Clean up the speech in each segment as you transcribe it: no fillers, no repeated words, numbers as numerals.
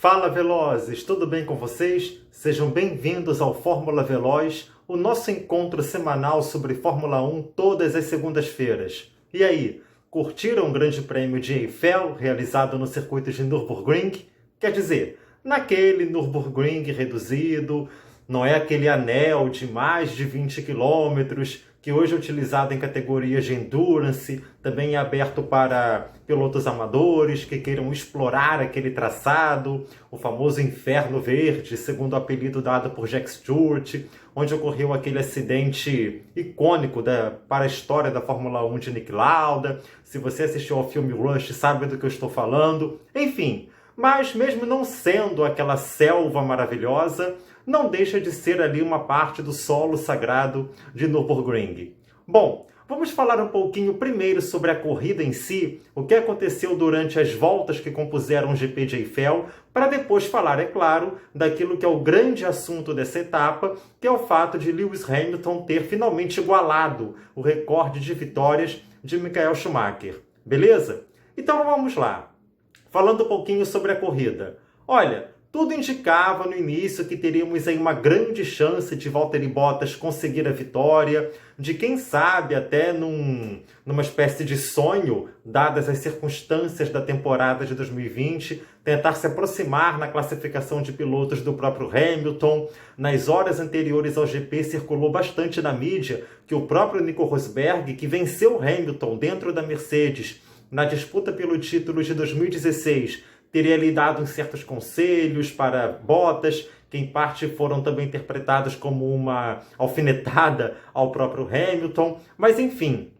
Fala Velozes, tudo bem com vocês? Sejam bem-vindos ao Fórmula Veloz, o nosso encontro semanal sobre Fórmula 1 todas as segundas-feiras. E aí, curtiram o Grande Prêmio de Eiffel realizado no circuito de Nürburgring? Quer dizer, naquele Nürburgring reduzido, não é aquele anel de mais de 20 quilômetros que hoje é utilizado em categorias de endurance, também é aberto para pilotos amadores que queiram explorar aquele traçado, o famoso Inferno Verde, segundo o apelido dado por Jack Stewart, onde ocorreu aquele acidente icônico para a história da Fórmula 1 de Niki Lauda. Se você assistiu ao filme Rush, sabe do que eu estou falando. Enfim, mas mesmo não sendo aquela selva maravilhosa, não deixa de ser ali uma parte do solo sagrado de Nürburgring. Bom, vamos falar um pouquinho primeiro sobre a corrida em si, o que aconteceu durante as voltas que compuseram o GP de Eiffel, para depois falar, é claro, daquilo que é o grande assunto dessa etapa, que é o fato de Lewis Hamilton ter finalmente igualado o recorde de vitórias de Michael Schumacher. Beleza? Então vamos lá. Falando um pouquinho sobre a corrida. Olha, tudo indicava no início que teríamos aí uma grande chance de Valtteri Bottas conseguir a vitória, de quem sabe até numa espécie de sonho, dadas as circunstâncias da temporada de 2020, tentar se aproximar na classificação de pilotos do próprio Hamilton. Nas horas anteriores ao GP circulou bastante na mídia que o próprio Nico Rosberg, que venceu o Hamilton dentro da Mercedes na disputa pelo título de 2016, teria lhe dado certos conselhos para Bottas, que em parte foram também interpretados como uma alfinetada ao próprio Hamilton. Mas enfim,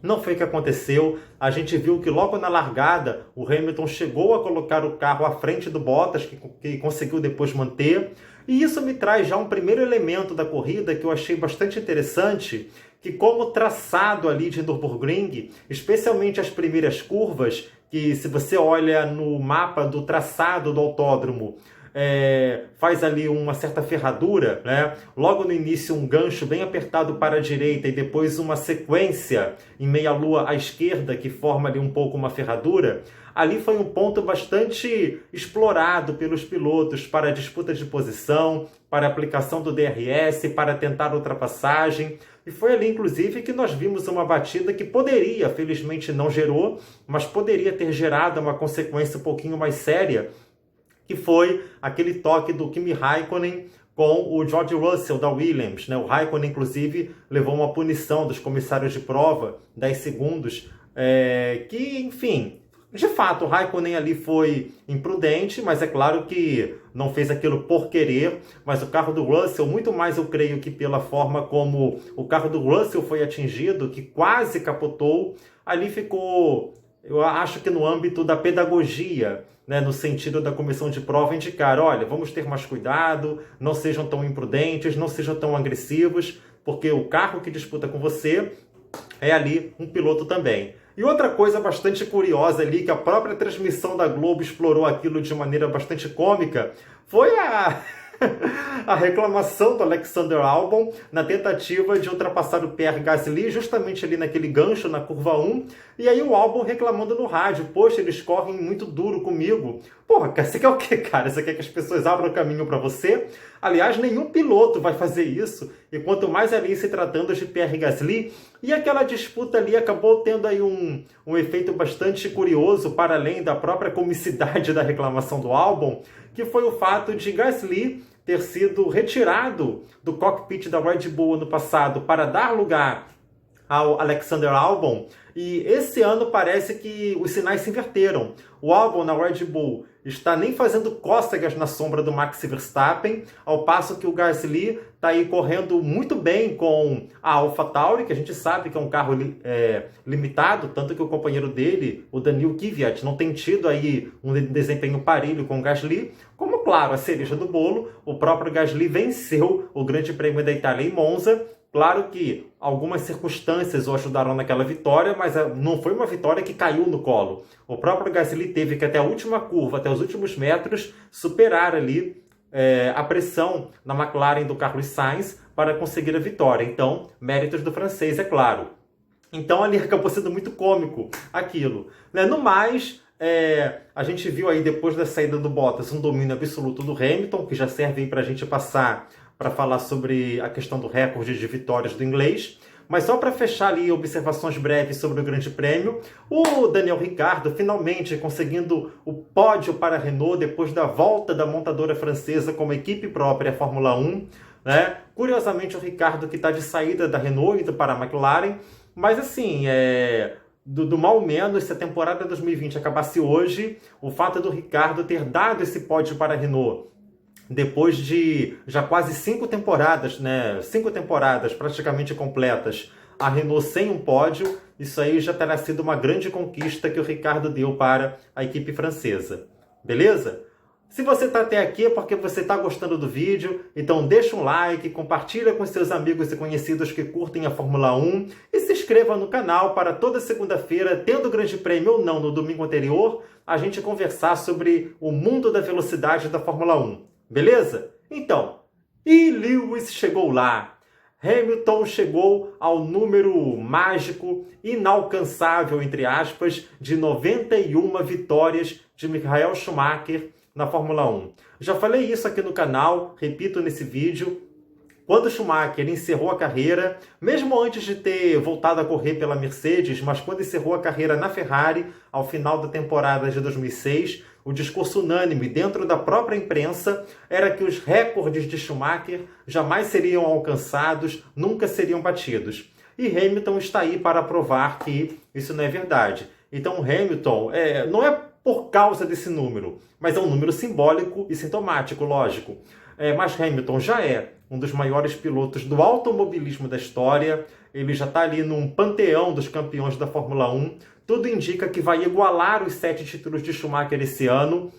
não foi o que aconteceu. A gente viu que logo na largada o Hamilton chegou a colocar o carro à frente do Bottas, que conseguiu depois manter. E isso me traz já um primeiro elemento da corrida que eu achei bastante interessante, que como traçado ali de Nürburgring, especialmente as primeiras curvas, que se você olha no mapa do traçado do autódromo, faz ali uma certa ferradura, né? Logo no início um gancho bem apertado para a direita e depois uma sequência em meia-lua à esquerda que forma ali um pouco uma ferradura. Ali foi um ponto bastante explorado pelos pilotos para a disputa de posição, para a aplicação do DRS, para tentar ultrapassagem. E foi ali, inclusive, que nós vimos uma batida que poderia, felizmente não gerou, mas poderia ter gerado uma consequência um pouquinho mais séria, que foi aquele toque do Kimi Raikkonen com o George Russell da Williams, né? O Raikkonen, inclusive, levou uma punição dos comissários de prova, 10 segundos, que, enfim, de fato, o Raikkonen ali foi imprudente, mas é claro que não fez aquilo por querer, mas o carro do Russell, muito mais eu creio que pela forma como o carro do Russell foi atingido, que quase capotou, ali ficou, eu acho que no âmbito da pedagogia, né, no sentido da comissão de prova indicar, olha, vamos ter mais cuidado, não sejam tão imprudentes, não sejam tão agressivos, porque o carro que disputa com você é ali um piloto também. E outra coisa bastante curiosa ali, que a própria transmissão da Globo explorou aquilo de maneira bastante cômica, foi a reclamação do Alexander Albon na tentativa de ultrapassar o Pierre Gasly justamente ali naquele gancho na curva 1, e aí o Albon reclamando no rádio, poxa, eles correm muito duro comigo. Porra, você quer o quê, cara? Você quer que as pessoas abram o caminho para você? Aliás, nenhum piloto vai fazer isso, e quanto mais ali se tratando de Pierre Gasly, e aquela disputa ali acabou tendo aí um efeito bastante curioso, para além da própria comicidade da reclamação do Albon, que foi o fato de Gasly ter sido retirado do cockpit da Red Bull no passado para dar lugar ao Alexander Albon, e esse ano parece que os sinais se inverteram. O Albon na Red Bull está nem fazendo cócegas na sombra do Max Verstappen, ao passo que o Gasly está aí correndo muito bem com a AlphaTauri, que a gente sabe que é um carro limitado, tanto que o companheiro dele, o Daniil Kvyat, não tem tido aí um desempenho parelho com o Gasly. Como, claro, a cereja do bolo, o próprio Gasly venceu o Grande Prêmio da Itália em Monza. Claro que algumas circunstâncias o ajudaram naquela vitória, mas não foi uma vitória que caiu no colo. O próprio Gasly teve que até a última curva, até os últimos metros, superar ali a pressão na McLaren do Carlos Sainz para conseguir a vitória. Então, méritos do francês, é claro. Então ali acabou sendo muito cômico aquilo, né? No mais, a gente viu aí depois da saída do Bottas um domínio absoluto do Hamilton, que já serve aí para a gente passar para falar sobre a questão do recorde de vitórias do inglês. Mas só para fechar ali observações breves sobre o Grande Prêmio, o Daniel Ricciardo finalmente conseguindo o pódio para a Renault depois da volta da montadora francesa como equipe própria à Fórmula 1. Né? Curiosamente, o Ricciardo que está de saída da Renault indo para a McLaren, mas assim, do mal menos, se a temporada 2020 acabasse hoje, o fato do Ricciardo ter dado esse pódio para a Renault depois de já quase 5 temporadas, né? 5 temporadas praticamente completas, a Renault sem um pódio, isso aí já terá sido uma grande conquista que o Ricciardo deu para a equipe francesa. Beleza? Se você está até aqui é porque você está gostando do vídeo, então deixa um like, compartilha com seus amigos e conhecidos que curtem a Fórmula 1 e se inscreva no canal para toda segunda-feira, tendo o Grande Prêmio ou não no domingo anterior, a gente conversar sobre o mundo da velocidade da Fórmula 1. Beleza? Então, e Lewis chegou lá. Hamilton chegou ao número mágico, inalcançável, entre aspas, de 91 vitórias de Michael Schumacher na Fórmula 1. Já falei isso aqui no canal, repito nesse vídeo. Quando Schumacher encerrou a carreira, mesmo antes de ter voltado a correr pela Mercedes, mas quando encerrou a carreira na Ferrari, ao final da temporada de 2006, o discurso unânime dentro da própria imprensa era que os recordes de Schumacher jamais seriam alcançados, nunca seriam batidos. E Hamilton está aí para provar que isso não é verdade. Então Hamilton não é por causa desse número, mas é um número simbólico e sintomático, lógico. Mas Hamilton já é um dos maiores pilotos do automobilismo da história, ele já está ali num panteão dos campeões da Fórmula 1, tudo indica que vai igualar os 7 títulos de Schumacher esse ano,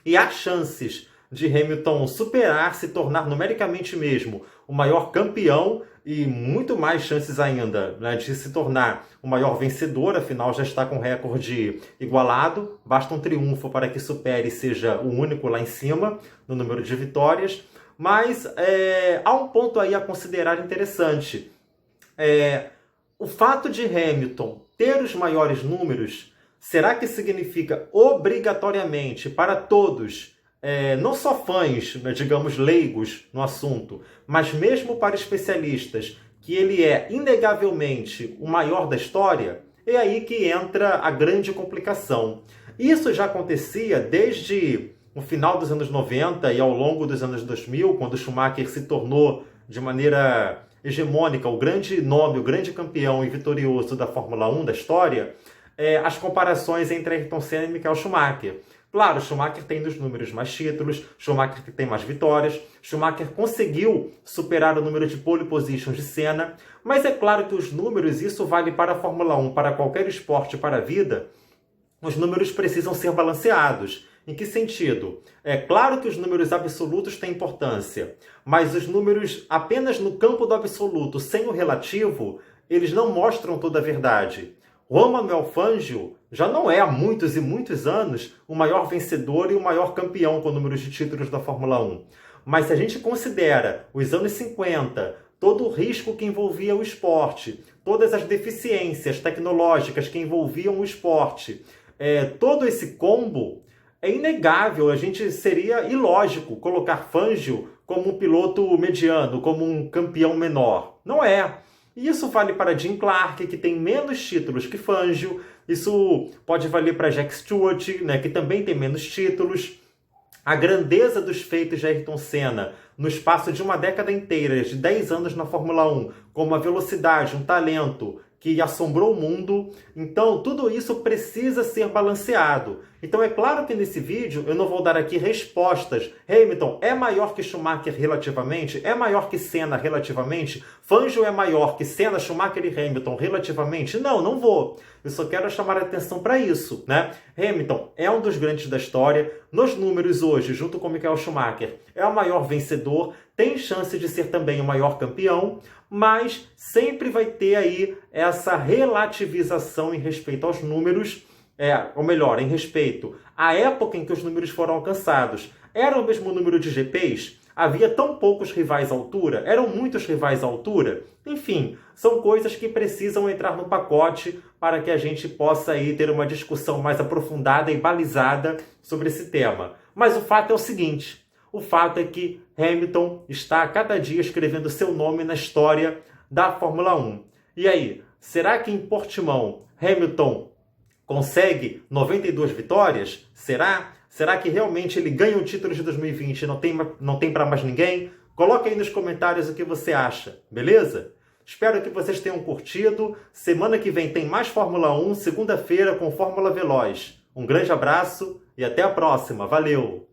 e há chances de Hamilton superar, se tornar numericamente mesmo o maior campeão, e muito mais chances ainda, né, de se tornar o maior vencedor, afinal já está com o recorde igualado, basta um triunfo para que supere e seja o único lá em cima no número de vitórias. Mas há um ponto aí a considerar interessante. O fato de Hamilton ter os maiores números, será que significa obrigatoriamente para todos, não só fãs, digamos, leigos no assunto, mas mesmo para especialistas, que ele é inegavelmente o maior da história? É aí que entra a grande complicação. Isso já acontecia desde no final dos anos 90 e ao longo dos anos 2000, quando Schumacher se tornou de maneira hegemônica o grande nome, o grande campeão e vitorioso da Fórmula 1 da história, as comparações entre Ayrton Senna e Michael Schumacher. Claro, Schumacher tem nos números mais títulos, Schumacher tem mais vitórias, Schumacher conseguiu superar o número de pole positions de Senna, mas é claro que os números, isso vale para a Fórmula 1, para qualquer esporte, para a vida, os números precisam ser balanceados. Em que sentido? É claro que os números absolutos têm importância, mas os números apenas no campo do absoluto, sem o relativo, eles não mostram toda a verdade. Juan Manuel Fangio já não é há muitos e muitos anos o maior vencedor e o maior campeão com números de títulos da Fórmula 1. Mas se a gente considera os anos 50, todo o risco que envolvia o esporte, todas as deficiências tecnológicas que envolviam o esporte, todo esse combo, é inegável, a gente seria ilógico colocar Fangio como um piloto mediano, como um campeão menor. Não é. E isso vale para Jim Clark, que tem menos títulos que Fangio. Isso pode valer para Jack Stewart, né, que também tem menos títulos. A grandeza dos feitos de Ayrton Senna no espaço de uma década inteira, de 10 anos na Fórmula 1, com uma velocidade, um talento que assombrou o mundo. Então, tudo isso precisa ser balanceado. Então, é claro que nesse vídeo eu não vou dar aqui respostas. Hamilton é maior que Schumacher relativamente? É maior que Senna relativamente? Fangio é maior que Senna, Schumacher e Hamilton relativamente? Não, não vou. Eu só quero chamar a atenção para isso, né? Hamilton é um dos grandes da história. Nos números hoje, junto com Michael Schumacher, é o maior vencedor. Tem chance de ser também o maior campeão, mas sempre vai ter aí essa relativização em respeito aos números, ou melhor, em respeito à época em que os números foram alcançados. Era o mesmo número de GPs? Havia tão poucos rivais à altura, eram muitos rivais à altura. Enfim, são coisas que precisam entrar no pacote para que a gente possa aí ter uma discussão mais aprofundada e balizada sobre esse tema. Mas o fato é o seguinte, o fato é que Hamilton está a cada dia escrevendo seu nome na história da Fórmula 1. E aí, será que em Portimão Hamilton consegue 92 vitórias? Será? Será que realmente ele ganha o título de 2020 e não tem para mais ninguém? Coloque aí nos comentários o que você acha, beleza? Espero que vocês tenham curtido. Semana que vem tem mais Fórmula 1, segunda-feira com Fórmula Veloz. Um grande abraço e até a próxima. Valeu!